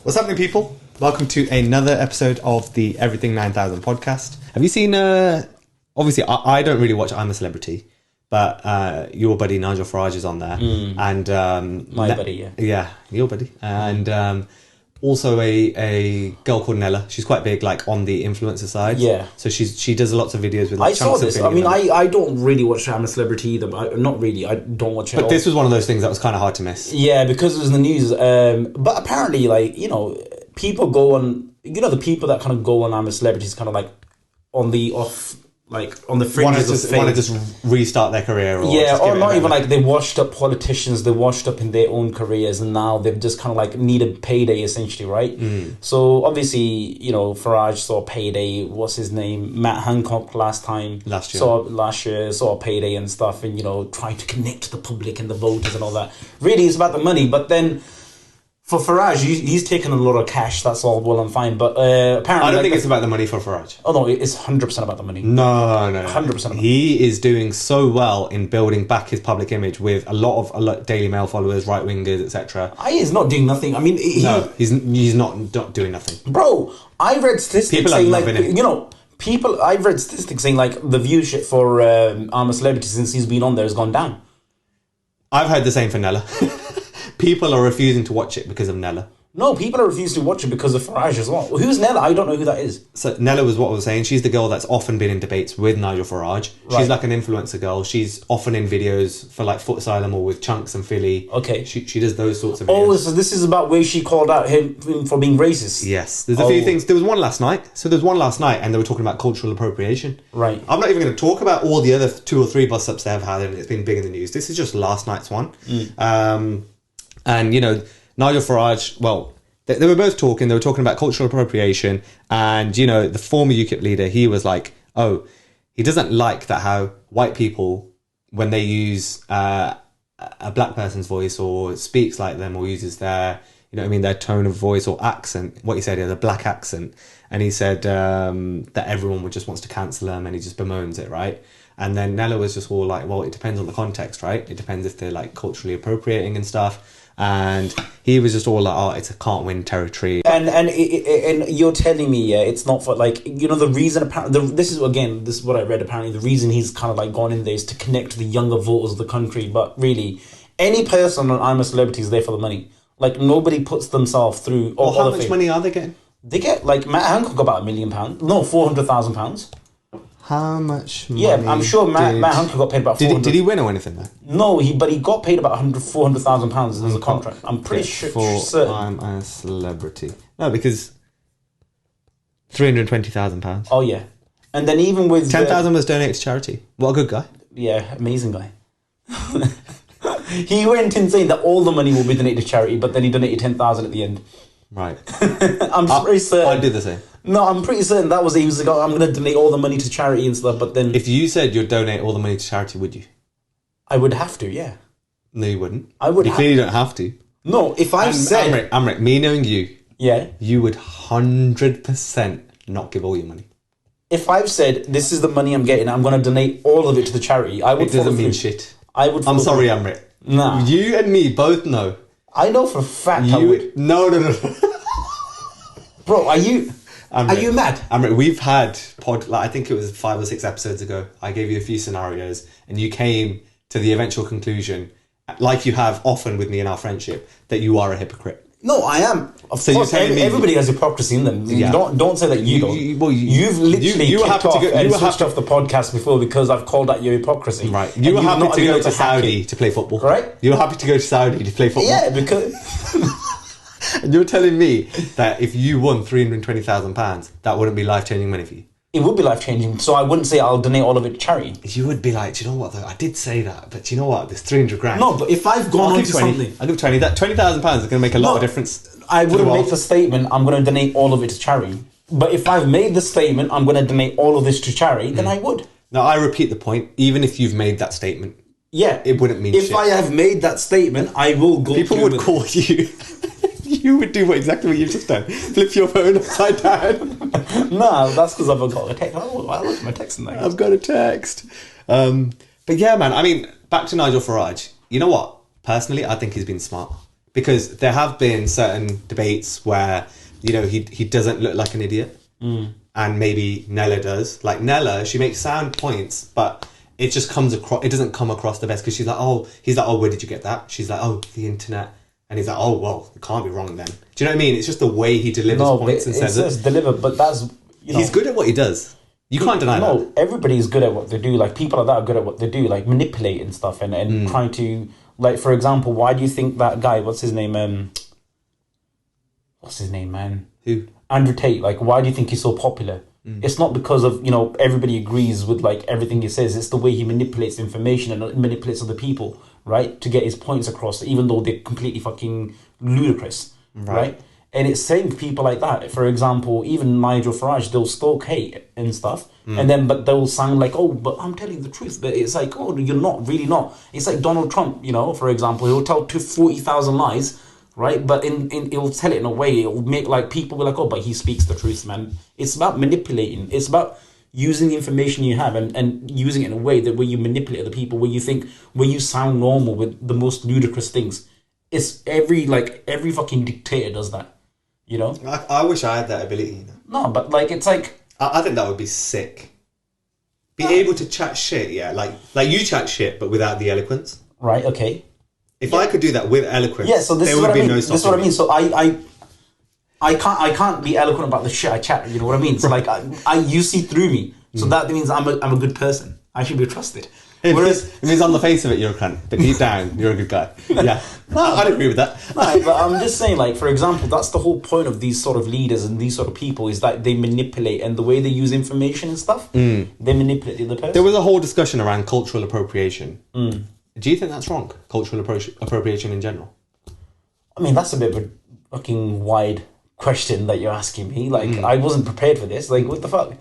What's happening, people? Welcome to another episode of the Everything 9000 podcast. Have you seen, obviously, I don't really watch I'm a Celebrity, but your buddy Nigel Farage is on there. And My buddy, yeah. Yeah, your buddy. And also a girl called Nella. She's quite big, like, on the influencer side. Yeah. So she does lots of videos with, like, I saw this. I mean, I don't really watch I'm a Celebrity either, but not really. I don't watch it. But this was one of those things that was kind of hard to miss. Yeah, because it was in the news. But apparently, like, you know, people go on, you know, the people that kind of go on I'm a Celebrity is kind of like on the off, like on the fringes of fame. Want to just restart their career, or yeah, or not even like they washed up politicians, they washed up in their own careers, and now they've just kind of like need a payday essentially, right? So obviously, you know, Farage saw a payday. What's his name? Matt Hancock last year saw a payday and stuff, and you know, trying to connect to the public and the voters and all that. Really, it's about the money, but then. For Farage, he's taken a lot of cash. That's all well and fine, but apparently, I don't think it's about the money for Farage. Oh no, it's 100% about the money. No, 100%. He is doing so well in building back his public image with a lot of Daily Mail followers, right wingers, etc. He's not doing nothing. I mean, he's not doing nothing. Bro, I read statistics saying like him. You know. I've read statistics saying like the viewership for I'm a Celebrity since he's been on there has gone down. I've heard the same for Nella. People are refusing to watch it because of Nella. No, people are refusing to watch it because of Farage as well. Who's Nella? I don't know who that is. So Nella was what I was saying. She's the girl that's often been in debates with Nigel Farage. Right. She's like an influencer girl. She's often in videos for like Foot Asylum or with Chunks and Philly. Okay. She does those sorts of videos. Oh, so this is about where she called out him for being racist. Yes. There's a few things. There was one last night. So there's one last night and they were talking about cultural appropriation. Right. I'm not even going to talk about all the other 2 or 3 bust-ups they have had and it's been big in the news. This is just last night's one. And, you know, Nigel Farage, well, they were both talking. They were talking about cultural appropriation. And, you know, the former UKIP leader, he was like, oh, he doesn't like that how white people, when they use a black person's voice or speaks like them or uses their, you know what I mean, their tone of voice or accent, what he said, he had a black accent. And he said that everyone just wants to cancel them and he just bemoans it, right? And then Nella was just all like, well, it depends on the context, right? It depends if they're like culturally appropriating and stuff. And he was just all like, oh, it's a can't win territory. And you're telling me, yeah, it's not for like, you know, the reason, this is what I read, apparently the reason he's kind of like gone in there is to connect to the younger voters of the country. But really, any person on I'm a Celebrity is there for the money. Like, nobody puts themselves through. Well, how much money are they getting? They get, like, Matt Hancock about £1 million. No, £400,000. How much money? Yeah, I'm sure Matt Hancock got paid about $400,000. Did he win or anything though? No, but he got paid about £400,000 as a contract. I'm pretty certain. I'm a Celebrity. No, because £320,000. Oh yeah, and then even with 10,000 was donated to charity. What a good guy. Yeah, amazing guy. He went in saying that all the money will be donated to charity, but then he donated 10,000 at the end. Right. I'm pretty certain. I did the same. No, I'm pretty certain that was it. He was like, oh, I'm going to donate all the money to charity and stuff, but then... If you said you'd donate all the money to charity, would you? I would have to, yeah. No, you wouldn't. I would. You clearly don't have to. No, if I said... Amrit, me knowing you... Yeah? You would 100% not give all your money. If I've said, this is the money I'm getting, I'm going to donate all of it to the charity, I would... It doesn't mean shit. I'm sorry, Amrit. Nah. You and me both know. I know for a fact I would. No. Bro, are you mad? Amrit, we've had I think it was 5 or 6 episodes ago. I gave you a few scenarios, and you came to the eventual conclusion, like you have often with me in our friendship, that you are a hypocrite. No, I am. Of so course, everybody has hypocrisy in them. Yeah. Don't say that you don't. You've literally kicked off and switched off the podcast before because I've called out your hypocrisy. Right. You were happy to go to Saudi to play football. Right. You were happy to go to Saudi to play football. Yeah, because... And you're telling me that if you won £320,000, that wouldn't be life-changing money for you? It would be life-changing. So I wouldn't say I'll donate all of it to charity. You would be like, do you know what though? I did say that, but do you know what? There's 300 grand. No, but if I've gone on to something... I'll give 20. That £20,000 is going to make a lot of difference. I wouldn't make the statement, I'm going to donate all of it to charity. But if I've made the statement, I'm going to donate all of this to charity, then I would. Now, I repeat the point. Even if you've made that statement, yeah, it wouldn't mean shit. If I have made that statement, I will go People would call you... You would do exactly what you've just done. Flip your phone upside down. No, that's because I've got a text. Oh, I look at my text in there. I've got a text. But yeah, man, I mean, back to Nigel Farage. You know what? Personally, I think he's been smart. because there have been certain debates where, you know, he doesn't look like an idiot. And maybe Nella does. Like Nella, she makes sound points, but it just comes across, it doesn't come across the best, because she's like, oh, he's like, oh, where did you get that? She's like, oh, the internet. And he's like, oh, well, it can't be wrong then. Do you know what I mean? It's just the way he delivers points and says it. Deliver, but that's, you know, he's good at what he does. You can't deny that. No, everybody's good at what they do. Like, people like that are good at what they do, like manipulating stuff and trying to, like, for example, why do you think that guy, what's his name, man? Who? Andrew Tate. Like, why do you think he's so popular? It's not because of, you know, everybody agrees with, like, everything he says. It's the way he manipulates information and manipulates other people, right? To get his points across, even though they're completely fucking ludicrous, right? And it's saying people like that. For example, even Nigel Farage, they'll stoke hate and stuff. And then, but they'll sound like, oh, but I'm telling the truth. But it's like, oh, you're not, really not. It's like Donald Trump, you know, for example, he'll tell 40,000 lies, right? But he'll tell it in a way, it'll make like people be like, oh, but he speaks the truth, man. It's about manipulating. It's about using the information you have and using it in a way that where you manipulate other people, where you sound normal with the most ludicrous things. It's every fucking dictator does that. You know, I wish I had that ability. You know? No, but like it's like I think that would be sick. Be able to chat shit, yeah, like you chat shit, but without the eloquence. Right. Okay. If I could do that with eloquence, so this there is would what be I mean. no This is what I mean. So I can't be eloquent about the shit I chat. You know what I mean? So like you see through me. So that means I'm a good person. I should be trusted. Whereas it means on the face of it you're a cunt, but deep down you're a good guy. Yeah, I'd agree with that. No, but I'm just saying, like, for example, that's the whole point of these sort of leaders and these sort of people, is that they manipulate, and the way they use information and stuff, they manipulate the other person. There was a whole discussion around cultural appropriation. Do you think that's wrong? Cultural appropriation in general? I mean, that's a bit of a fucking wide question that you're asking me. Like, I wasn't prepared for this. Like, what the fuck?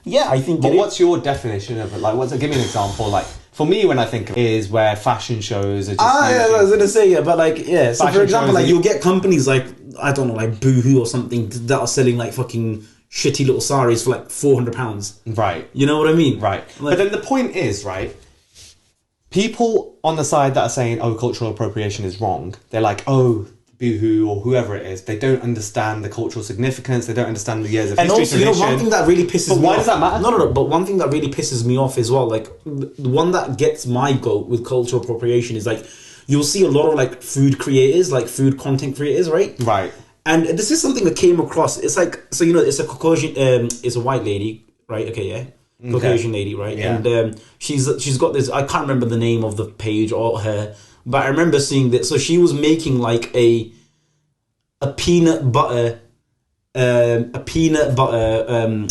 Yeah, I think. But what's your definition of it? Like, give me an example. Like, for me, when I think of it, is where fashion shows are just. Yeah, I was gonna say, yeah, but like, yeah. So, Fashion for example, shows like, you'll get companies like, I don't know, like Boohoo or something that are selling like fucking shitty little saris for like £400. Right. You know what I mean? Right. Like, but then the point is, right, people on the side that are saying, oh, cultural appropriation is wrong, they're like, oh, Boohoo or whoever it is, they don't understand the cultural significance, they don't understand the years of history, also, tradition. You know, one thing that really pisses me off... But why does that matter? No, but one thing that really pisses me off as well, like, the one that gets my goat with cultural appropriation is, like, you'll see a lot of, like, food creators, like, food content creators, right? Right. And this is something that came across, it's like, so, you know, it's a Caucasian, it's a white lady, right? Okay, yeah? Caucasian lady, right? Yeah. And she's got this, I can't remember the name of the page or her, but I remember seeing that. So she was making like a peanut butter,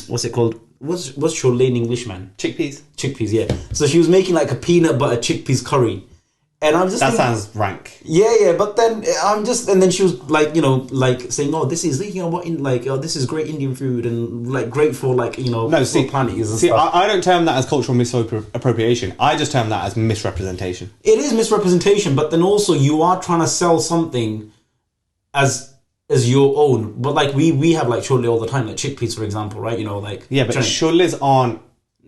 what's it called? What's cholle in English, man? Chickpeas, yeah. So she was making like a peanut butter chickpeas curry. And I'm just that sounds rank. Yeah, but then and then she was like, you know, like saying, oh, this is, you know, what in like, oh, this is great Indian food and like great for like, you know, see, planets and stuff. I don't term that as cultural misappropriation. I just term that as misrepresentation. It is misrepresentation, but then also you are trying to sell something as your own. But like we have like cholle all the time, like chickpeas, for example, right? You know, like yeah, but cholles aren't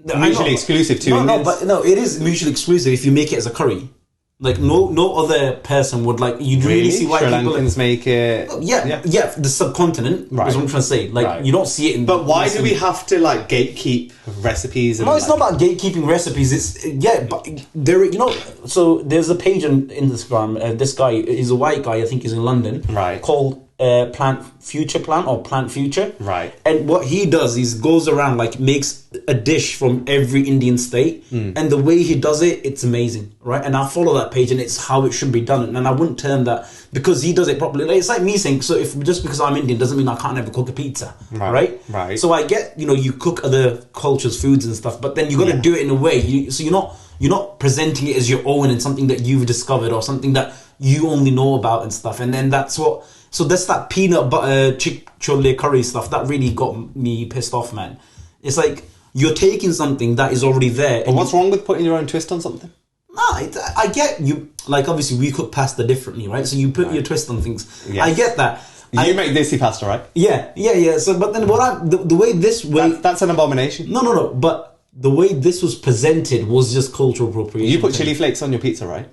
mutually exclusive to Indians. No, it is mutually exclusive if you make it as a curry. Like no other person would like. You really see white Sri people Lankans make it. Yeah. The subcontinent. Right. Is what I'm trying to say. Like you don't see it in. But why do we have to like gatekeep recipes? And, no, it's not about gatekeeping recipes. It's but there. You know, so there's a page on Instagram. This guy is a white guy. I think he's in London. Right. Called Plant Future, right? And what he does is goes around like makes a dish from every Indian state, and the way he does it, it's amazing, right? And I follow that page, and it's how it should be done. And I wouldn't term that because he does it properly. Like, it's like me saying, so if just because I'm Indian doesn't mean I can't ever cook a pizza, right? So I get, you know, you cook other cultures' foods and stuff, but then you got to do it in a way so you're not presenting it as your own and something that you've discovered or something that you only know about and stuff. And then that's what. So that's that peanut butter cholle curry stuff that really got me pissed off, man. It's like you're taking something that is already there. But what's wrong with putting your own twist on something? No, I get you. Like, obviously, we cook pasta differently, right? So you put your twist on things. Yes. I get that. You make desi pasta, right? Yeah. So, but then the way this way... That's an abomination. No. But the way this was presented was just cultural appropriation. You put chili flakes on your pizza, right?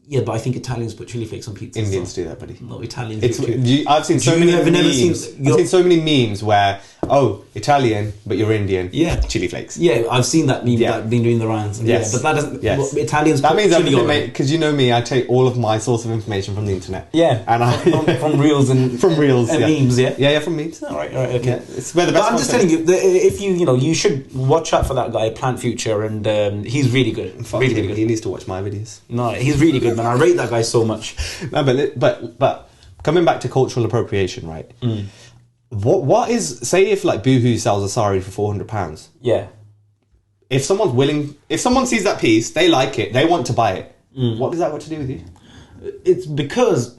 Yeah, but I think Italians put chili flakes on pizza. Indians do that, buddy. No, Italians. I've seen so many memes. I've seen so many memes where, Italian, but you're Indian. Yeah, chili flakes. Yeah, I've seen that meme. That been doing the rounds. Yes, but that doesn't. Yes. Italians. That means chili everything, because you know me. I take all of my source of information from the internet. Yeah, and from reels and memes. Yeah, from memes. All right, okay. Yeah, it's where the best. But I'm just telling you, if you should watch out for that guy, Plant Future, and he's really good. Really good. He needs to watch my videos. No, he's really good, man. I rate that guy so much. No, but coming back to cultural appropriation, right? What is, say if like Boohoo sells a sari for £400? Yeah. If someone sees that piece, they like it, they want to buy it. What does that got to do with you? It's because,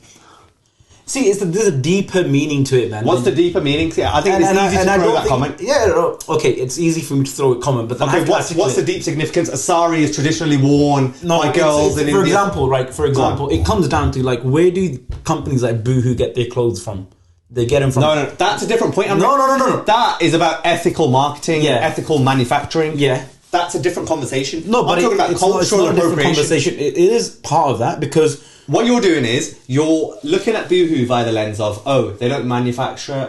see, there's a deeper meaning to it, man. What's the deeper meaning? I think it's easy to throw that comment. Yeah, okay, it's easy for me to throw a comment, but then what's the deep significance? A sari is traditionally worn by girls in India. For example, it comes down to like, where do companies like Boohoo get their clothes from? They get them from... No, that's a different point. No. That is about ethical marketing, ethical manufacturing. Yeah. That's a different conversation. No, but I'm talking about cultural appropriation. It is part of that, because... What you're doing is, you're looking at Boohoo via the lens of, they don't manufacture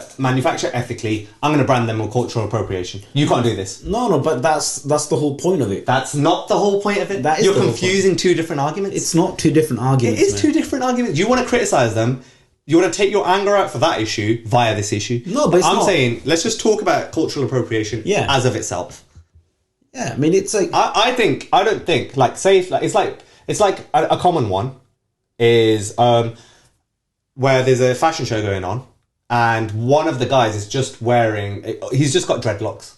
ethically, I'm going to brand them with cultural appropriation. You can't do this. No, but that's the whole point of it. That's not the whole point of it. You're confusing two different arguments. It's not two different arguments. It is two different arguments. You want to criticise them. You want to take your anger out for that issue via this issue. No, but I'm saying, let's just talk about cultural appropriation as of itself. Yeah, I mean, it's like... I don't think, like, say, it's like a common one is where there's a fashion show going on and one of the guys is just he's just got dreadlocks.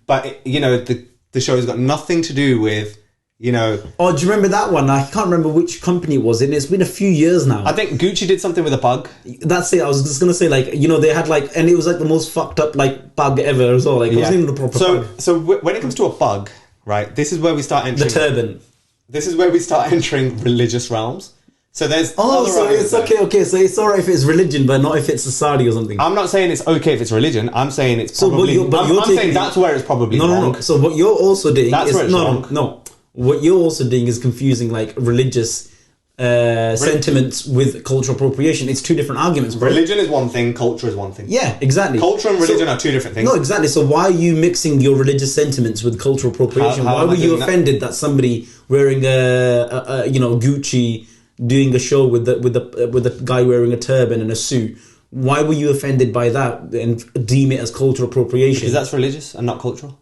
But, the show has got nothing to do with, Oh, do you remember that one? I can't remember which company it was in. It's been a few years now. I think Gucci did something with a pug. That's it. I was just going to say, like, they had, like... And it was, like, the most fucked up, like, pug ever as well. Like, it wasn't even a proper pug. So when it comes to a pug, right, this is where we start entering... The turban. This is where we start entering religious realms. So there's... it's okay. So it's alright if it's religion, but not if it's society or something. I'm not saying it's okay if it's religion. I'm saying it's probably... I'm saying that's where it's probably wrong. No. So what you're also doing that's where it's wrong. No. What you're also doing is confusing like religious sentiments with cultural appropriation. It's two different arguments, bro. Religion is one thing, culture is one thing. Yeah, exactly. Culture and religion are two different things. No, exactly. So why are you mixing your religious sentiments with cultural appropriation? Why were you offended that somebody wearing a Gucci doing a show with the guy wearing a turban and a suit? Why were you offended by that and deem it as cultural appropriation? Because that's religious and not cultural.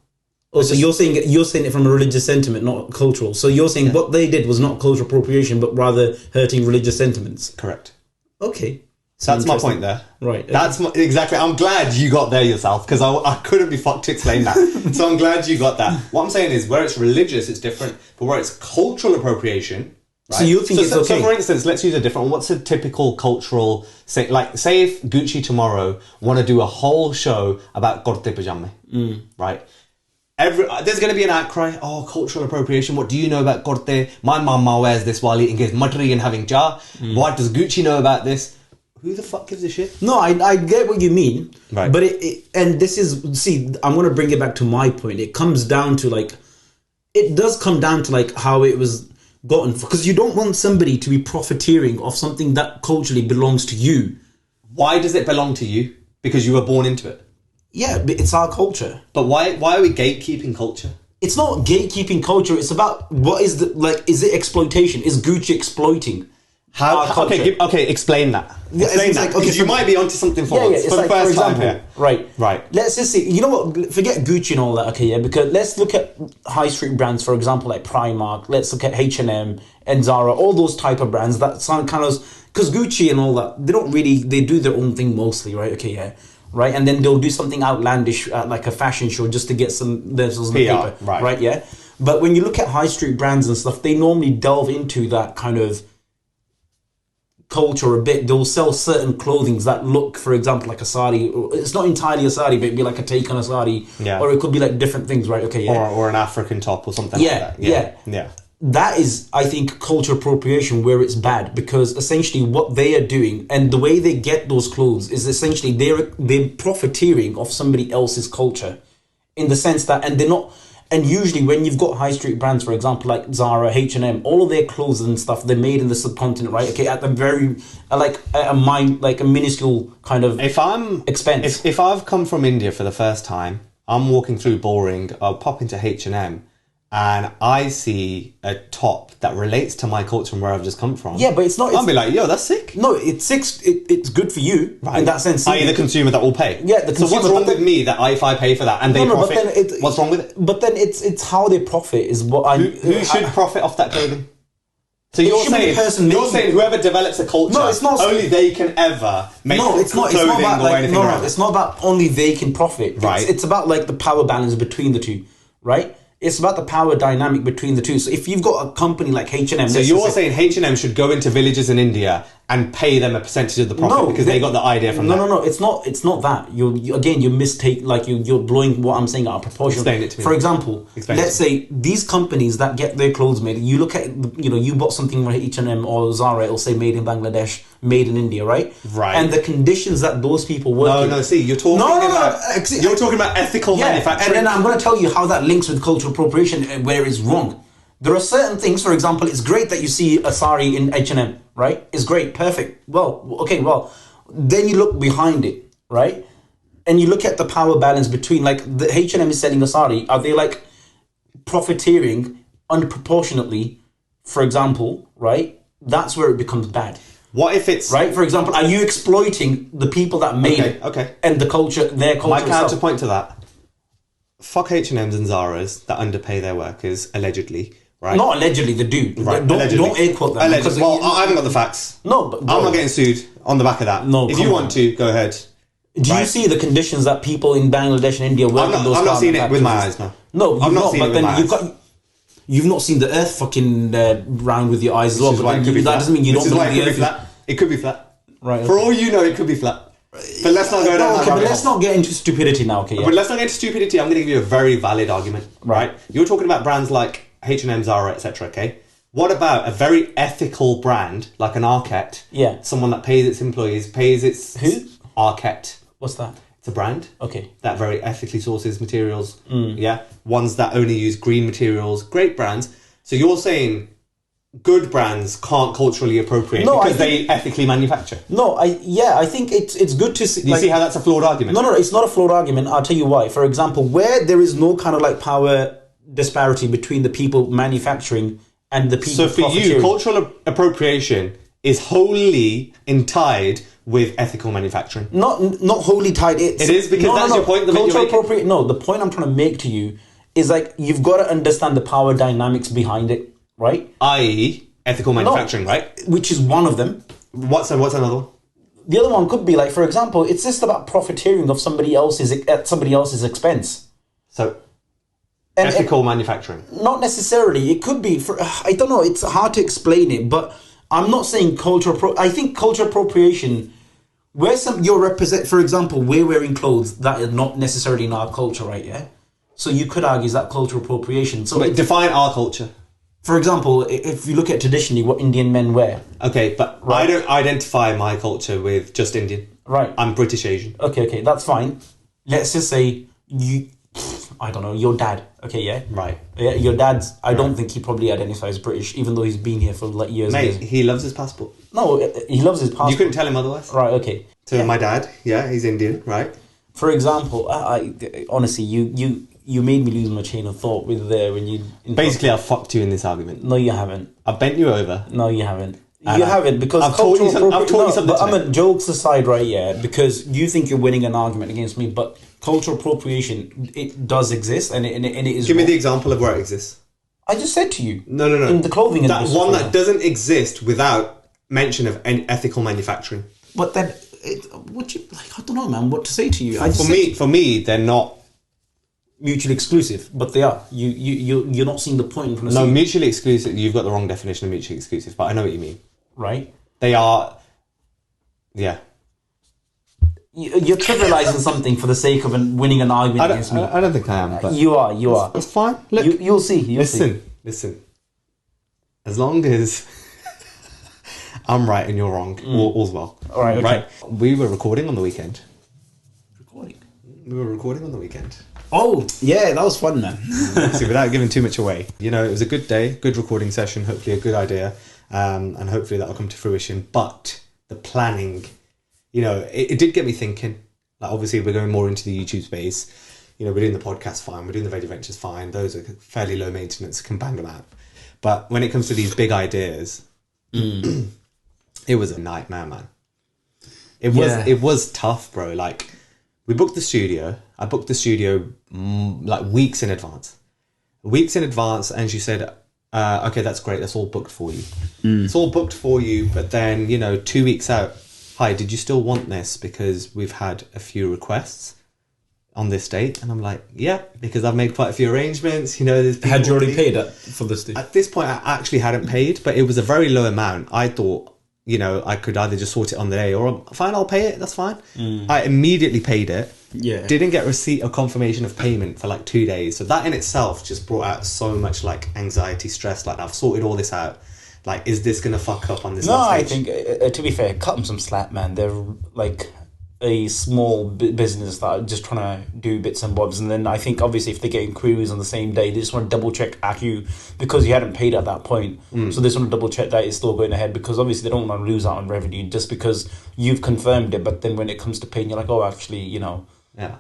Oh, so you're saying it from a religious sentiment, not cultural. So you're saying what they did was not cultural appropriation, but rather hurting religious sentiments. Correct. Okay. That's my point there. Right. Okay. Exactly. I'm glad you got there yourself, because I couldn't be fucked to explain that. So I'm glad you got that. What I'm saying is, where it's religious, it's different. But where it's cultural appropriation... Right? So you think it's okay? So for instance, let's use a different one. What's a typical cultural... say if Gucci tomorrow want to do a whole show about corte pajame, right? There's going to be an outcry. Oh, cultural appropriation. What do you know about corte? My mama wears this while eating his matri and having cha. What does Gucci know about this? Who the fuck gives a shit? No, I get what you mean. Right. But and this is... See, I'm going to bring it back to my point. It comes down to like... It does come down to like how it was gotten. Because you don't want somebody to be profiteering off something that culturally belongs to you. Why does it belong to you? Because you were born into it. Yeah, but it's our culture. But why are we gatekeeping culture? It's not gatekeeping culture. It's about is it exploitation? Is Gucci exploiting our culture? Okay, explain that. Explain that. Because you might be onto something for us. For the first time here. Right. Let's just see. You know what? Forget Gucci and all that. Okay, yeah. Because let's look at high street brands, for example, like Primark. Let's look at H&M and Zara. All those type of brands that sound kind of... Because Gucci and all that, they do their own thing mostly, right? Okay, yeah. Right, and then they'll do something outlandish, like a fashion show, just to get some themselves in the paper. Right, yeah. But when you look at high street brands and stuff, they normally delve into that kind of culture a bit. They'll sell certain clothing that look, for example, like a sari. It's not entirely a sari, but it'd be like a take on a sari. Yeah. Or it could be like different things, right? Okay, yeah. Or an African top or something like that. Yeah. That is, I think, culture appropriation where it's bad, because essentially what they are doing and the way they get those clothes is essentially they're profiteering off somebody else's culture, in the sense that, and they're not, And usually when you've got high street brands, for example, like Zara, H&M, all of their clothes and stuff, they're made in the subcontinent, right? Okay, at the very, like a minuscule kind of expense. If I've come from India for the first time, I'm walking through Boring, I'll pop into H&M, and I see a top that relates to my culture and where I've just come from. Yeah, but it's not... I'll be like, yo, that's sick. No, it's sick. It's good for you, right, in that sense. I.e. the consumer that will pay. Yeah, the consumer. So what's wrong with me that if I pay for that and they profit? But then what's wrong with it? But then it's how they profit is what I... Who should profit off that clothing? So you're saying whoever develops a culture, no, it's not, only they can ever make clothing or anything around it. It's not about only they can profit. Right. It's about like the power balance between the two, right? It's about the power dynamic between the two. So if you've got a company like H&M... So you're saying H&M should go into villages in India and pay them a percentage of the profit because they got the idea from that? No. It's not that. You mistake, like you're blowing what I'm saying out of proportion. Explain it to me. For example, let's say these companies that get their clothes made, you look at, you bought something from H&M or Zara, it'll say made in Bangladesh, made in India, right? Right. And the conditions that those people work in... No, see, you're talking you're talking about ethical manufacturing. And then I'm going to tell you how that links with cultural appropriation and where it's wrong. There are certain things, for example, it's great that you see a sari in H&M, right? It's great, perfect. Then you look behind it, right? And you look at the power balance between, like, the H&M is selling a sari. Are they, like, profiteering underproportionately, for example, right? That's where it becomes bad. What if it's... Right? For example, are you exploiting the people that made it and the culture, their culture My itself? counterpoint to that, fuck H&M's and Zara's that underpay their workers, allegedly. Right. Not allegedly, they do. Right. Don't air quote them. Allegedly. Well, I haven't got the facts. No, but bro, I'm not getting sued on the back of that. No, if you want to, go ahead. Do you see the conditions that people in Bangladesh and India work in those? I'm not seeing it with my eyes, no. No, I've not seen it with my eyes. You've not seen the earth fucking round with your eyes as well. But that doesn't mean you don't believe the earth. Flat. It could be flat. Right. Okay. For all you know, it could be flat. But let's not go down that but let's not get into stupidity now, okay? Yeah. But let's not get into stupidity. I'm going to give you a very valid argument, right? You're talking about brands like H&M, Zara, etc., okay? What about a very ethical brand like an Arket? Yeah. Someone that pays its employees, pays its... Who? Arket. What's that? It's a brand. Okay. That very ethically sources materials. Yeah. Ones that only use green materials. Great brands. So you're saying good brands can't culturally appropriate because they ethically manufacture? No, I think it's good to see... Do you see how that's a flawed argument? No, it's not a flawed argument. I'll tell you why. For example, where there is no kind of like power disparity between the people manufacturing and the people profiteering. So for you, cultural appropriation is wholly tied with ethical manufacturing? Not wholly tied. It is because that's your point. The point I'm trying to make to you is like you've got to understand the power dynamics behind it, right? I.e. ethical manufacturing, right? Which is one of them. What's another one? The other one could be like, for example, it's just about profiteering of somebody else's expense. So, ethical manufacturing? Not necessarily. It could be. I don't know. It's hard to explain it, but I'm not saying I think cultural appropriation, where you're represent, for example, we're wearing clothes that are not necessarily in our culture, right? Yeah. So you could argue that cultural appropriation. So define our culture. For example, if you look at traditionally what Indian men wear. Okay, but I don't identify my culture with just Indian. Right. I'm British Asian. Okay, that's fine. Let's just say I don't know, your dad. Okay, yeah? Right. Yeah, your dad's... I don't think he probably identifies British, even though he's been here for like years. Mate, he loves his passport. No, he loves his passport. You couldn't tell him otherwise. Right, okay. So my dad, he's Indian, right? For example, honestly, you made me lose my chain of thought with when you... Basically, I fucked you in this argument. No, you haven't. I bent you over. No, you haven't. You haven't, because I've told you something. But I mean, jokes aside, right? Yeah, because you think you're winning an argument against me, but cultural appropriation, it does exist, and it is. Give me the example of where it exists. I just said to you. No. In the clothing industry. That one that doesn't exist without mention of ethical manufacturing. But then, I don't know, man. What to say to you? For me, they're not mutually exclusive, but they are. You're not seeing the point from the No, mutually exclusive. You've got the wrong definition of mutually exclusive, but I know what you mean. Right. They are. Yeah. You're trivializing something for the sake of winning an argument against me. I don't think I am. But you are. It's fine. Look, you'll see. Listen. As long as I'm right and you're wrong, all's well. All right. Okay. Right. We were recording on the weekend. Recording. We were recording on the weekend. Oh, yeah, that was fun, man. See, without giving too much away, you know, it was a good day, good recording session, hopefully a good idea, and hopefully that'll come to fruition. But the planning, you know, it did get me thinking. Like, obviously, we're going more into the YouTube space. You know, we're doing the podcast fine, we're doing the radio ventures fine. Those are fairly low maintenance, can bang them out. But when it comes to these big ideas, it was a nightmare, man. It was tough, bro. Like, we booked the studio. I booked the studio like weeks in advance. And she said, okay, that's great. That's all booked for you. It's all booked for you. But then, you know, 2 weeks out, hi, did you still want this? Because we've had a few requests on this date. And I'm like, yeah, because I've made quite a few arrangements. You know, had you already paid for this day? At this point, I actually hadn't paid, but it was a very low amount. I thought, you know, I could either just sort it on the day or fine, I'll pay it. That's fine. I immediately paid it. Yeah. Didn't get receipt or confirmation of payment for like 2 days. So that in itself just brought out so much like anxiety, stress. Like, I've sorted all this out. Like, is this going to fuck up on this? No, I think, to be fair, cut them some slack, man. They're like a small business that are just trying to do bits and bobs. And then I think, obviously, if they're getting queries on the same day, they just want to double check at you because you hadn't paid at that point. So they just want to double check that it's still going ahead because obviously they don't want to lose out on revenue just because you've confirmed it. But then when it comes to paying, you're like, oh, actually, you know,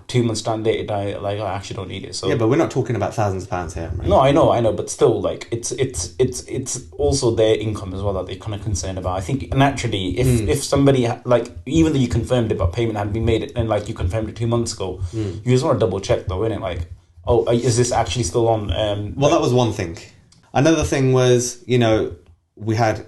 2 months down dated, I actually don't need it. So yeah, but we're not talking about thousands of pounds here, right? No, I know, but still, like, it's also their income as well that they're kind of concerned about. I think naturally, if somebody like, even though you confirmed it, but payment hadn't been made, and like you confirmed it 2 months ago, you just want to double check though, innit? Like, oh, is this actually still on? Well, that was one thing. Another thing was, you know, we had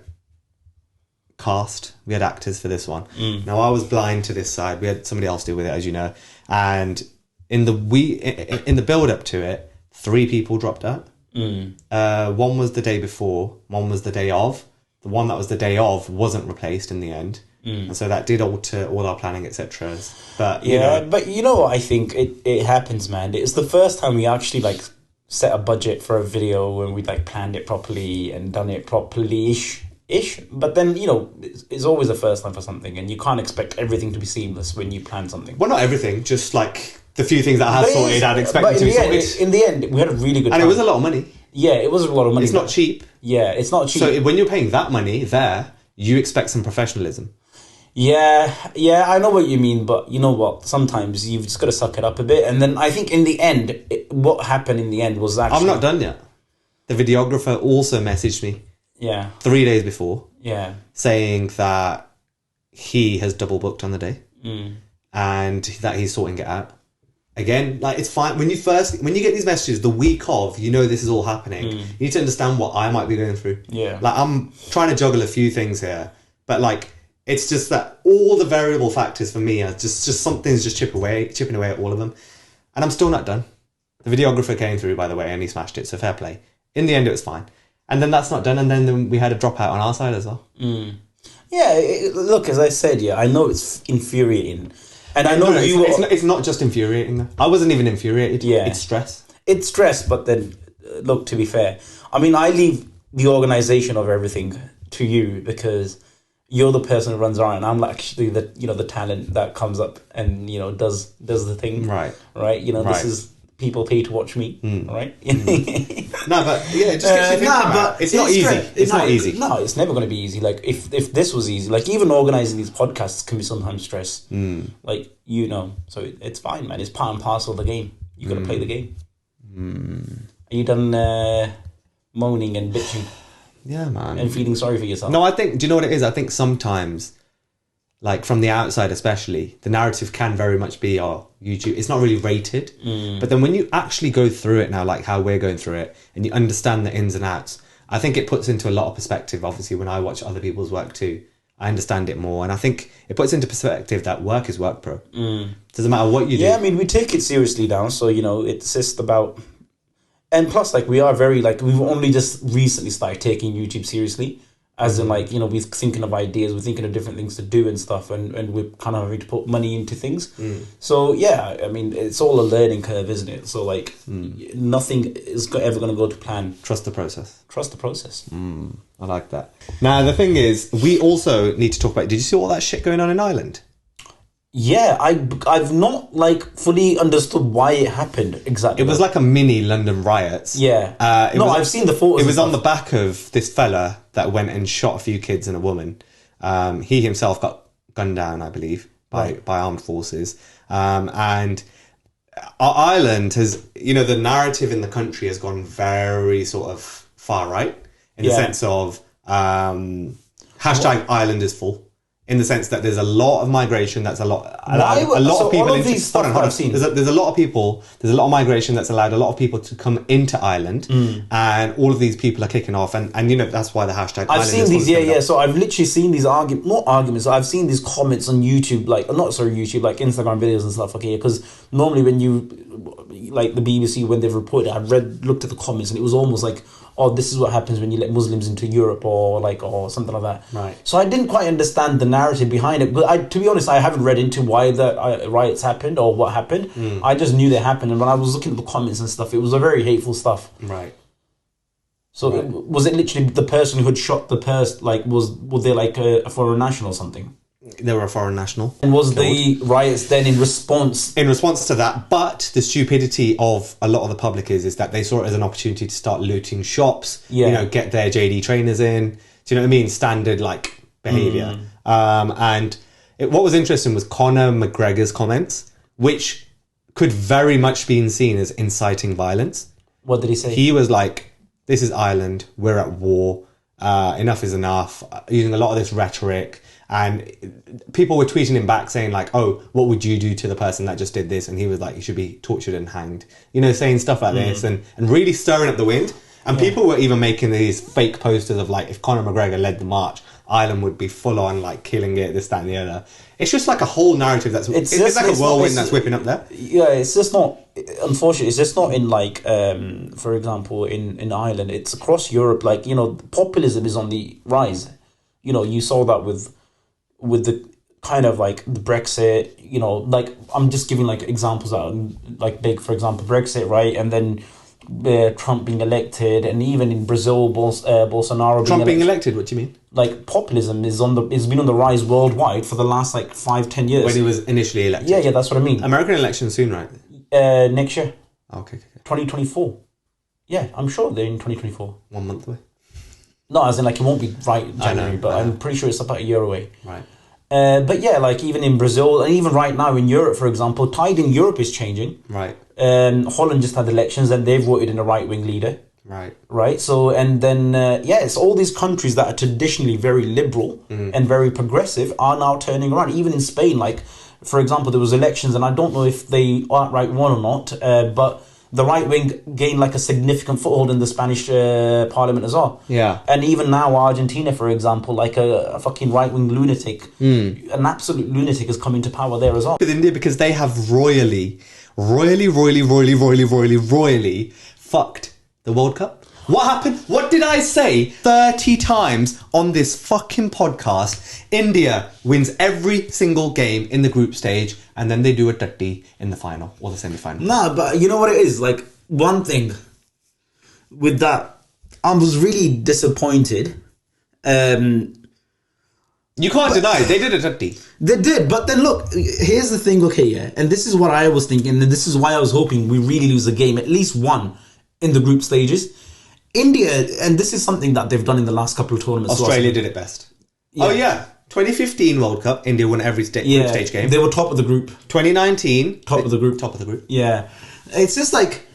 cast, we had actors for this one. Now I was blind to this side. We had somebody else deal with it, as you know. And in the build up to it, 3 people dropped out. One was the day before, one was the day of. The one that was the day of wasn't replaced in the end, and so that did alter all our planning, etc. But but you know what? I think it happens, man. It's the first time we actually like set a budget for a video and we like planned it properly and done it properly-ish. But then, you know, it's always the first time for something and you can't expect everything to be seamless when you plan something. Well, not everything, just like the few things that I had sorted, I'd expected to be sorted. In the end, we had a really good time. And it was a lot of money. Yeah, it was a lot of money. It's not cheap. Yeah, it's not cheap. So when you're paying that money there, you expect some professionalism. Yeah, I know what you mean, but you know what? Sometimes you've just got to suck it up a bit. And then I think in the end, what happened in the end was actually... I'm not done yet. The videographer also messaged me. Yeah. 3 days before. Yeah. Saying that he has double booked on the day. And that he's sorting it out. Again, like, it's fine. When you get these messages the week of, you know this is all happening. You need to understand what I might be going through. Yeah. Like, I'm trying to juggle a few things here. But, like, it's just that all the variable factors for me are just something's just chipping away at all of them. And I'm still not done. The videographer came through, by the way, and he smashed it, so fair play. In the end, it was fine. And then that's not done, and then we had a dropout on our side as well. Yeah, look, as I said, I know it's infuriating. And I know it's not just infuriating, though. I wasn't even infuriated. Yeah. It's stress. It's stress, but then, look, to be fair, I mean, I leave the organisation of everything to you because you're the person who runs around. I'm actually the talent that comes up and, you know, does the thing. Right. Right? You know, this is... People pay to watch me, right? No, but yeah, it just gets you thinking about it. It's not easy. It's not easy. No, it's never going to be easy. Like if this was easy, like even organising these podcasts can be sometimes stress. Like, you know, so it's fine, man. It's part and parcel of the game. You got to play the game. Are you done moaning and bitching? Yeah, man. And feeling sorry for yourself? No, I think. Do you know what it is? I think sometimes, like from the outside especially, the narrative can very much be, oh, YouTube, it's not really rated. But then when you actually go through it now, like how we're going through it, and you understand the ins and outs, I think it puts into a lot of perspective. Obviously, when I watch other people's work too, I understand it more. And I think it puts into perspective that work is work, bro. Doesn't matter what you do. Yeah, I mean, we take it seriously now. So, you know, it's just about... And plus, like, we are very, like, we've only just recently started taking YouTube seriously. As in, like, you know, we're thinking of ideas, we're thinking of different things to do and stuff, and we're kind of having to put money into things. So, yeah, I mean, it's all a learning curve, isn't it? So, like, nothing is ever going to go to plan. Trust the process. Trust the process. I like that. Now, the thing is, we also need to talk about... Did you see all that shit going on in Ireland? Yeah, I've not like fully understood why it happened exactly. It was like a mini London riots. Yeah. I've seen the photos. It was on the back of this fella that went and shot a few kids and a woman. He himself got gunned down, I believe, by armed forces. And Ireland has, the narrative in the country has gone very sort of far right in the sense of hashtag Ireland is full. In the sense that there's a lot of migration that's a lot of people all of these stuff I've seen. There's a lot of migration that's allowed a lot of people to come into Ireland, and all of these people are kicking off, and that's why the hashtag I've seen these so I've literally seen these arguments, I've seen these comments on YouTube, like Instagram videos and stuff, okay, because normally when you like the BBC, when they've reported, I've looked at the comments, and it was almost like, oh, this is what happens when you let Muslims into Europe, or something like that. Right. So I didn't quite understand the narrative behind it. But to be honest, I haven't read into why the riots happened or what happened. I just knew they happened. And when I was looking at the comments and stuff, it was a very hateful stuff. Right. So was it literally the person who had shot the person, like, was they like a foreign national or something? They were a foreign national. And was the riots then in response? In response to that, but the stupidity of a lot of the public is that they saw it as an opportunity to start looting shops, get their JD trainers in. Do you know what I mean? Standard, like, behaviour. And what was interesting was Conor McGregor's comments, which could very much be seen as inciting violence. What did he say? He was like, this is Ireland, we're at war, enough is enough, using a lot of this rhetoric. And people were tweeting him back saying like, oh, what would you do to the person that just did this? And he was like, he should be tortured and hanged, saying stuff like this and really stirring up the wind. And people were even making these fake posters of like, if Conor McGregor led the march, Ireland would be full on like killing it, this, that and the other. It's just like a whole narrative it's like a whirlwind that's whipping up there. Yeah, it's just not, unfortunately, it's just not in like, for example, in Ireland. It's across Europe, like, populism is on the rise. You saw that with the kind of like the Brexit, like I'm just giving like examples that are like big, for example, Brexit, right? And then Trump being elected, and even in Brazil, Bolsonaro Trump being elected, what do you mean? Like populism is been on the rise worldwide for the last like 5-10 years. When he was initially elected. Yeah, that's what I mean. American election soon, right? Next year. Okay. 2024. Yeah, I'm sure they're in 2024. 1 month away. No, as in like it won't be right in January, but I'm pretty sure it's about a year away. Right. But yeah, like even in Brazil and even right now in Europe, for example, tide in Europe is changing. Right. Holland just had elections and they've voted in a right-wing leader. Right. Right. So, and then, it's all these countries that are traditionally very liberal and very progressive are now turning around. Even in Spain, like, for example, there was elections and I don't know if they outright won or not, but the right wing gained like a significant foothold in the Spanish parliament as well. Yeah. And even now, Argentina, for example, like a fucking right wing lunatic, an absolute lunatic is coming to power there as well. With India, because they have royally fucked the World Cup. What happened? What did I say 30 times on this fucking podcast? India wins every single game in the group stage and then they do a tutty in the final or the semi-final. Nah, but you know what it is? Like, one thing with that, I was really disappointed. You can't deny it. They did a tutty. They did, but then look, here's the thing, okay, yeah? And this is what I was thinking, and this is why I was hoping we really lose a game, at least one, in the group stages. India, and this is something that they've done in the last couple of tournaments. Australia did it best. Yeah. Oh yeah, 2015 World Cup, India won every group stage game. They were top of the group. 2019, top of the group. Yeah, it's just like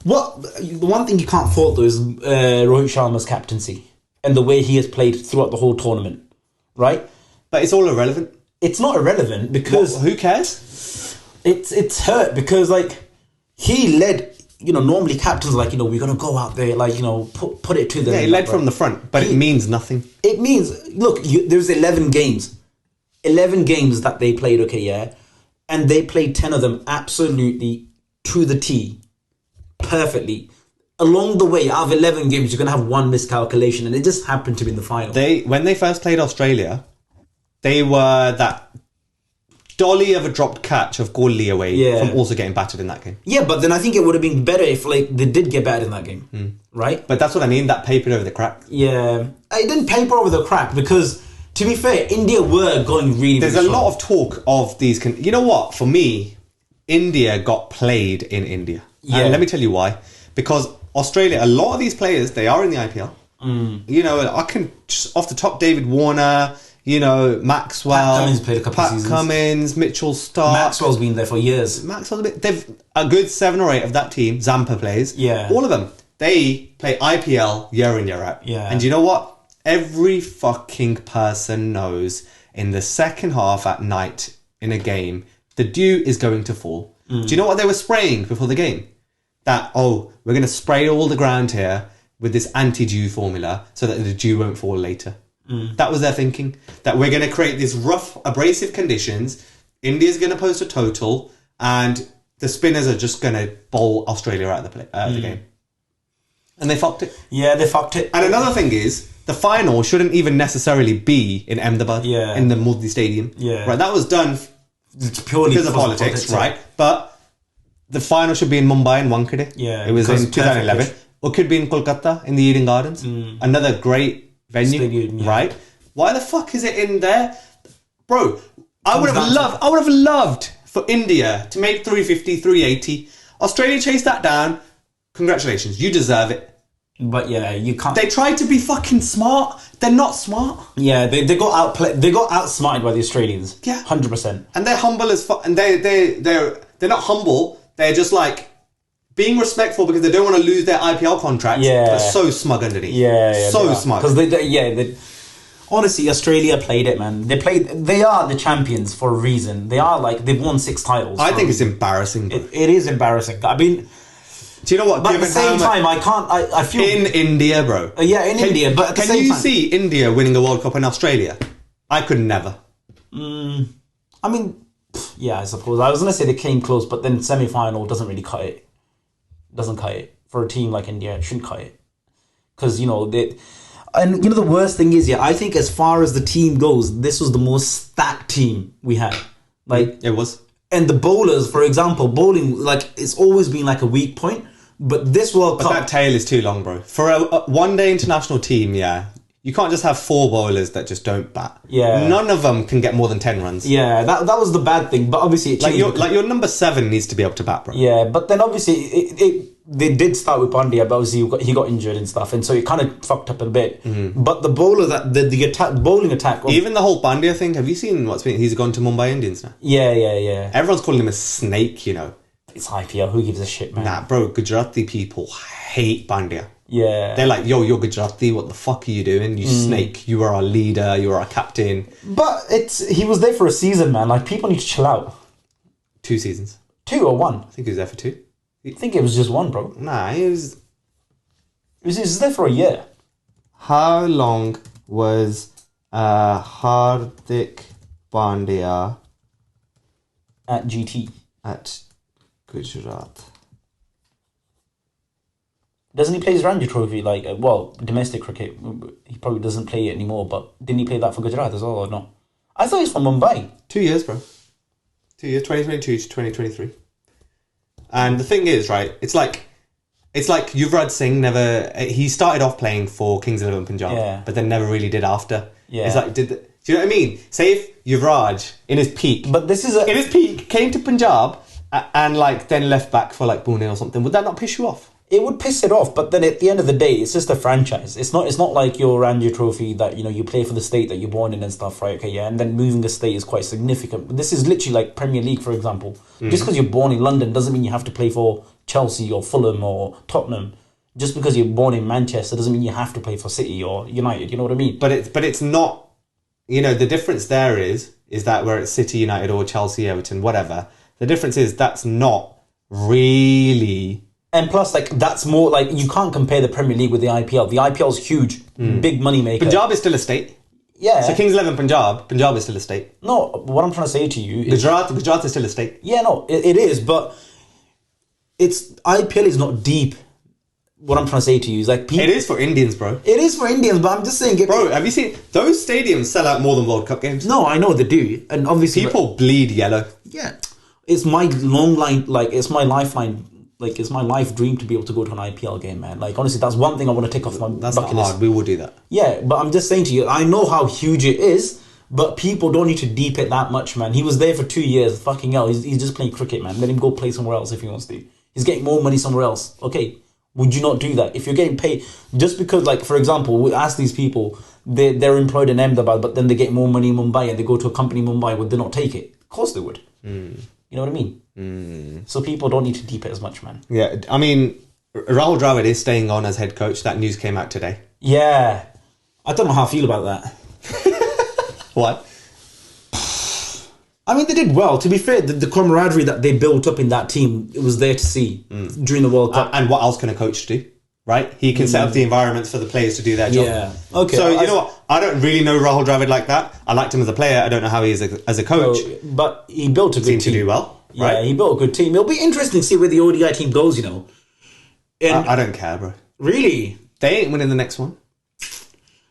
the one thing you can't fault though is Rohit Sharma's captaincy and the way he has played throughout the whole tournament, right? But it's all irrelevant. It's not irrelevant because who cares? It's hurt because like he led. Normally captains are like, we're going to go out there, like, put it to them. Yeah, he led from the front, but it means nothing. It means, look, there's 11 games. 11 games that they played, okay, yeah? And they played 10 of them absolutely to the T, perfectly. Along the way, out of 11 games, you're going to have one miscalculation, and it just happened to be in the final. When they first played Australia, they were that dolly of a dropped catch of Kohli away from also getting battered in that game. Yeah, but then I think it would have been better if like they did get battered in that game, right? But that's what I mean, that papered over the crack. Yeah, it didn't paper over the crack because To be fair, India were going really. There's really a lot of talk of these. You know what? For me, India got played in India. Yeah. And let me tell you why. Because Australia, a lot of these players, they are in the IPL. You know, I can just off the top, David Warner. You know, Maxwell. Pat Cummins played a couple of Pat seasons. Cummins, Mitchell Starc. Maxwell's been there for years. They've a good 7 or 8 of that team. Zampa plays. Yeah. All of them. They play IPL year in, year out. Yeah. And you know what? Every fucking person knows in the second half at night in a game, the dew is going to fall. Do you know what they were spraying before the game? That, we're going to spray all the ground here with this anti-dew formula so that the dew won't fall later. That was their thinking. That we're going to create these rough, abrasive conditions. India's going to post a total, and the spinners are just going to bowl Australia out of the game. And they fucked it. Yeah, they fucked it. And another thing is, the final shouldn't even necessarily be in Ahmedabad, in the Modi Stadium. Yeah. Right, that was done purely because of politics, right? But the final should be in Mumbai and Wankhede. Yeah, it was in 2011. Or could be in Kolkata in the Eden Gardens. Another great venue, Stadium, yeah. right? Why the fuck is it in there, bro? I would have loved for India to make 350, 380. Australia chased that down. Congratulations, you deserve it. But yeah, you can't. They tried to be fucking smart. They're not smart. Yeah, they got They got outsmarted by the Australians. Yeah, 100%. And they're humble as fuck. And they're not humble. They're just like being respectful because they don't want to lose their IPL contracts. Yeah, but so smug underneath. Yeah, so smug. Because they honestly, Australia played it, man. They are the champions for a reason. They've won 6 titles. I think it's embarrassing. It is embarrassing. I mean, do you know what? But at the same time, I can't. I feel in India, bro. India. But at the same time, see India winning a World Cup in Australia? I could never. I mean, yeah, I suppose I was gonna say they came close, but then semi-final doesn't really cut it. Doesn't cut it for a team like India. It shouldn't cut it because and the worst thing is, I think as far as the team goes, this was the most stacked team we had. Like it was. And the bowlers, for example, bowling, it's always been like a weak point. But this World Cup... But that tail is too long, bro. For a one-day international team, you can't just have 4 bowlers that just don't bat. Yeah. None of them can get more than 10 runs. Yeah, that was the bad thing. But obviously... It changed your number 7 needs to be able to bat, bro. Yeah, but then obviously they did start with Pandya, but obviously he got injured and stuff, and so it kind of fucked up a bit. But the bowler, the bowling attack... Even the whole Pandya thing, have you seen he's gone to Mumbai Indians now? Yeah. Everyone's calling him a snake, you know. It's IPL, who gives a shit, man? Nah, bro, Gujarati people hate Pandya. Yeah. They're like, you're Gujarati, what the fuck are you doing? You snake, you are our leader, you are our captain. But he was there for a season, man. Like, people need to chill out. 2 seasons. 2 or 1? I think he was there for 2. I think it was just 1, bro. Nah, he was... He was there for a year. How long was Hardik Pandya at GT? At Gujarat. Doesn't he play his Ranji Trophy, domestic cricket? He probably doesn't play it anymore, but didn't he play that for Gujarat as well, or not? I thought he's from Mumbai. 2 years, bro. 2 years, 2022 to 2023. And the thing is, right, it's like Yuvraj Singh he started off playing for Kings 11 Punjab, but then never really did after. Yeah. It's like, do you know what I mean? Say if Yuvraj, in his peak, came to Punjab and then left back for Pune or something, would that not piss you off? It would piss it off, but then at the end of the day, it's just a franchise. It's not like your Ranji Trophy that you play for the state that you're born in and stuff, right? Okay, yeah, and then moving the state is quite significant. But this is literally like Premier League, for example. Just because you're born in London doesn't mean you have to play for Chelsea or Fulham or Tottenham. Just because you're born in Manchester doesn't mean you have to play for City or United. You know what I mean? But it's not. The difference there is that where it's City, United, or Chelsea, Everton, whatever. The difference is that's not really. And plus, that's more you can't compare the Premier League with the IPL. The IPL is huge, big money maker. Punjab is still a state. Yeah. So Kings 11 Punjab is still a state. No, what I'm trying to say to you is... Gujarat is still a state. Yeah, no, it is, but IPL is not deep. What I'm trying to say to you is people... It is for Indians, bro. It is for Indians, but I'm just saying... Bro, have you seen... Those stadiums sell out more than World Cup games. No, I know they do. And obviously... People bleed yellow. Yeah. It's my long line... it's my lifeline like, it's my life dream to be able to go to an IPL game, man. Like, honestly, that's one thing I want to take off my That's not bucket list. hard. We will do that. Yeah, but I'm just saying to you, I know how huge it is, but people don't need to deep it that much, man. He was there for 2 years. Fucking hell, he's just playing cricket, man. Let him go play somewhere else if he wants to. He's getting more money somewhere else. Okay, would you not do that? If you're getting paid, just because, like, for example, we ask these people, they're employed in Ahmedabad, but then they get more money in Mumbai and they go to a company in Mumbai, would they not take it? Of course they would. You know what I mean? So people don't need to deep it as much, man. Yeah, I mean, Rahul Dravid is staying on as head coach. That news came out today. Yeah. I don't know how I feel about that. What? I mean, they did well. To be fair, the camaraderie that they built up in that team, it was there to see during the World Cup. And what else can a coach do? Right? He can set up the environments for the players to do their job. Yeah. Okay. So, you know what? I don't really know Rahul Dravid like that. I liked him as a player. I don't know how he is as a coach. But he built a good team. Seemed to do well. Right? Yeah, he built a good team. It'll be interesting to see where the ODI team goes, you know. And I don't care, bro. really? They ain't winning the next one.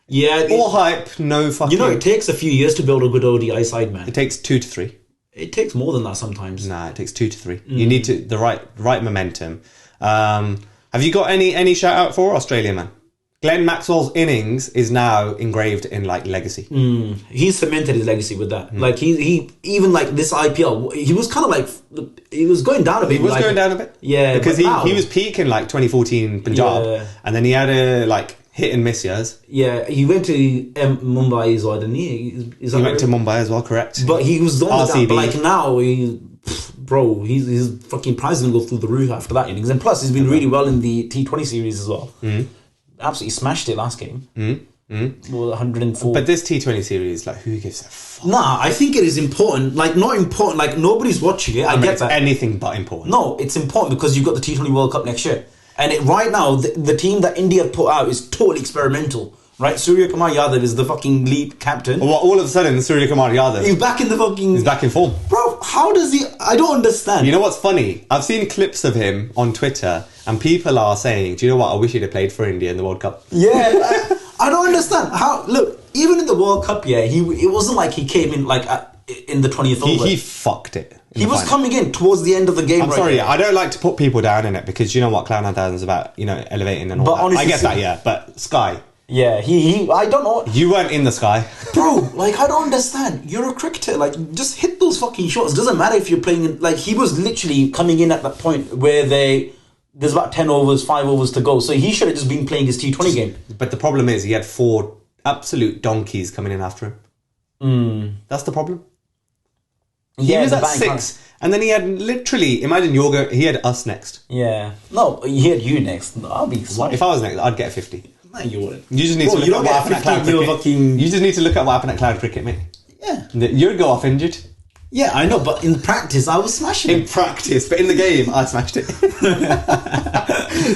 Yeah. All hype, no fucking... You know, it takes a few years to build a good ODI side, man. It takes 2 to 3. It takes more than that sometimes. Nah, it takes 2 to 3. You need the right momentum. Have you got any shout out for Australia, man? Glenn Maxwell's innings is now engraved in like legacy. He's cemented his legacy with that. Like he even like this IPL, he was kind of like he was going down a bit. He was going down a bit. Yeah, because he was peaking like 2014 Punjab, and then he had a like hit and miss years. Yeah, he went to Mumbai as well, didn't he? He went to Mumbai as well, correct? But he was on RCB. that. But like now, his fucking prize is gonna go through the roof after that innings, and plus he's been really well in the T20 series as well. Absolutely smashed it last game. 104. But this T20 series, like, who gives a fuck? Nah, I think it is important. Like, not important. Like, nobody's watching it. I get it's that. anything but important. No, it's important because you've got the T20 World Cup next year. And right now, the team that India put out is totally experimental. Right? Surya Kumar Yadav is the fucking lead captain. Well, all of a sudden, Surya Kumar Yadav... He's back in the fucking... He's back in form. Bro, how does he... I don't understand. You know what's funny? I've seen clips of him on Twitter, and people are saying, do you know what? I wish he'd have played for India in the World Cup. Yeah. I don't understand. How... Look, even in the World Cup, yeah, it wasn't like he came in, like, in the 20th over. He fucked it. He was coming in towards the end of the game. I'm sorry, I don't like to put people down in it, because you know what Cloud 9000 is about, you know, elevating and all but that. Honestly, I get that, yeah. But Sky... Yeah, he I don't know. You weren't in the sky. Bro, like, I don't understand. You're a cricketer. Like, just hit those fucking shots. Doesn't matter if you're playing in... Like, he was literally coming in at that point where there's about 10 overs, 5 overs to go. So he should have just been playing his T20 game. But the problem is he had 4 absolute donkeys coming in after him. That's the problem. He was at 6. And then he had literally... Imagine he had us next. Yeah. No, he had you next. No, I'll be sorry. If I was next, I'd get a 50. No, you wouldn't. You just need to look at what happened at Cloud Cricket. You just need to look at what happened at Cloud Cricket, mate. Yeah. You'd go off injured. Yeah, I know, but in practice, I was smashing it. In practice, but in the game, I smashed it.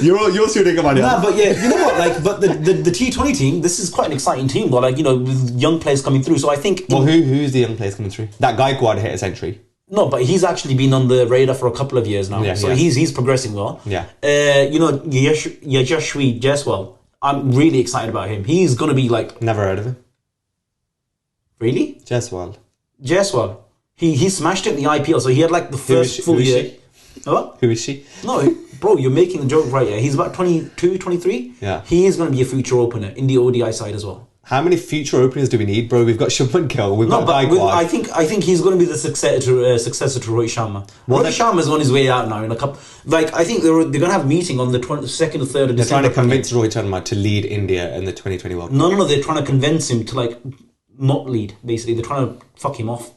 you're shooting about it. Nah, but yeah, you know what? Like, but the T20 team, this is quite an exciting team, though. Like, you know, with young players coming through. So I think. Well, who's the young players coming through? That Gaikwad hit a century. No, but he's actually been on the radar for a couple of years now. Yeah, so he's progressing well. Yeah. You know, Yashasvi Jaiswal. I'm really excited about him. He's gonna be like. Never heard of him. Really? Jaiswal. He smashed it in the IPL, so he had like the first full year. What? Who is she? No, bro, you're making the joke right here. He's about 22, 23. Yeah. He is going to be a future opener in the ODI side as well. How many future openers do we need, bro? We've got Shubman Gill, we've got Gaikwad. I think he's going to be the successor to Rohit Sharma. Well, Rohit Sharma's on his way out now in a couple. Like, I think they're going to have a meeting on the 22nd or 3rd of They're December. trying to convince Rohit Sharma to lead India in the 2020 World Cup. No, they're trying to convince him to like not lead. Basically, they're trying to fuck him off.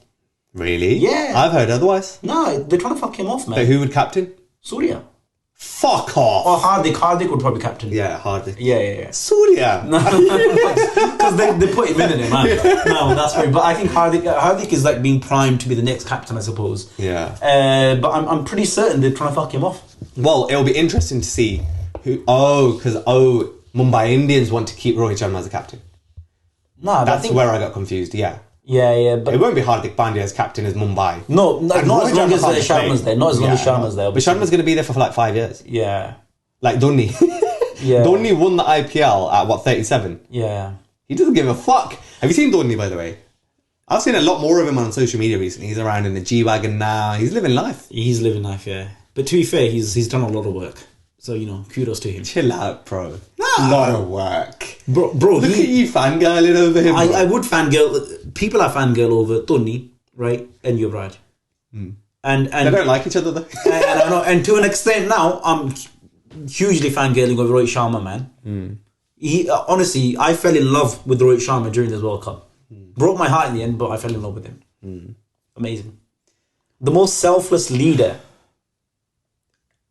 Really? Yeah. I've heard otherwise. No, they're trying to fuck him off, man. But who would captain? Surya. Fuck off. Or Hardik would probably captain. Yeah, Hardik. Yeah. Surya. Because they put him in it, man. No, that's right. But I think Hardik is like being primed to be the next captain, I suppose. Yeah. But I'm pretty certain they're trying to fuck him off. Well, it'll be interesting to see who. Because Mumbai Indians want to keep Rohit Sharma as a captain. No, that's where I got confused. Yeah. Yeah, but it won't be Hardik Pandya as captain as Mumbai. No, not as long as Sharma's there. Not as long as Sharma's there. But Sharma's going to be there for like 5 years. Yeah. Like Dhoni. Yeah. Dhoni won the IPL at what, 37? Yeah. He doesn't give a fuck. Have you seen Dhoni, by the way? I've seen a lot more of him on social media recently. He's around in the G-Wagon now. He's living life. He's living life, yeah. But to be fair, he's done a lot of work. So, kudos to him. Chill out, bro. A lot of work. Bro, Look at you fangirling over him. I would fangirl. People are fangirl over Tony, right? And Yuvraj. And they don't like each other, though. and I know, and to an extent now, I'm hugely fangirling over Rohit Sharma, man. He honestly, I fell in love with Rohit Sharma during this World Cup. Broke my heart in the end, but I fell in love with him. Amazing. The most selfless leader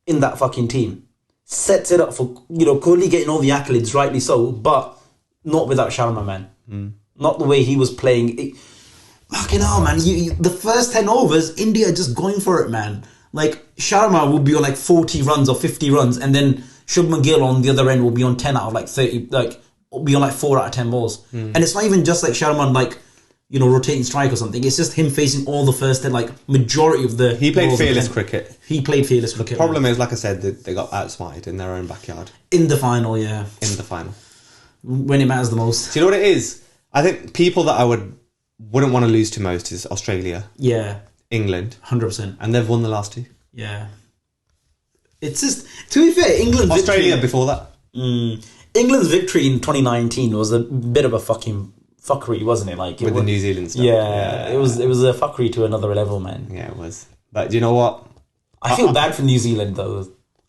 in that fucking team. Sets it up for, Kohli getting all the accolades, rightly so, but not without Sharma, man. Not the way he was playing. Fucking hell, man. The first 10 overs, India just going for it, man. Like, Sharma will be on like 40 runs or 50 runs, and then Shubman Gill on the other end will be on 10 out of like 30, will be on like 4 out of 10 balls. And it's not even just like Sharma, like, rotating strike or something. It's just him facing all the first 10, like, majority of the... He played fearless cricket. He played fearless cricket. The problem is, like I said, they got outsmarted in their own backyard. In the final, yeah. In the final. When it matters the most. Do you know what it is? I think people that I wouldn't want to lose to most is Australia. Yeah. England. 100%. And they've won the last 2. Yeah. It's just... To be fair, England... Australia before that. England's victory in 2019 was a bit of a fucking... fuckery, wasn't it? Like with the New Zealand stuff. Yeah, it was a fuckery to another level, man. Yeah, it was. But do you know what? I feel bad for New Zealand though.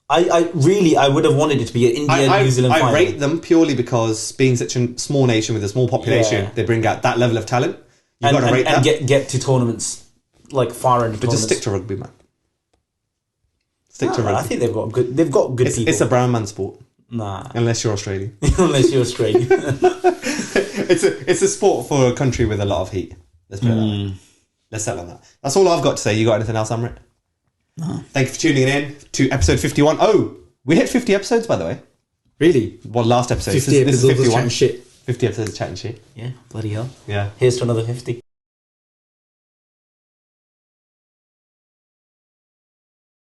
I would have wanted it to be an India-New Zealand final. I rate them purely because being such a small nation with a small population, they bring out that level of talent. You've got to rate that. And get to tournaments like far into tournaments. But just stick to rugby, man. Stick to rugby. I think they've got good people. It's a brown man sport. Nah. Unless you're Australian. Unless you're Australian. It's a sport for a country with a lot of heat. Let's put it that way. Let's settle on that. That's all I've got to say. You got anything else, Amrit? No. Thank you for tuning in to episode 51. Oh, we hit 50 episodes, by the way. Really? Well, last episode. 50 episodes of chatting shit. 50 episodes of chatting shit. Yeah, bloody hell. Yeah. Here's to another 50.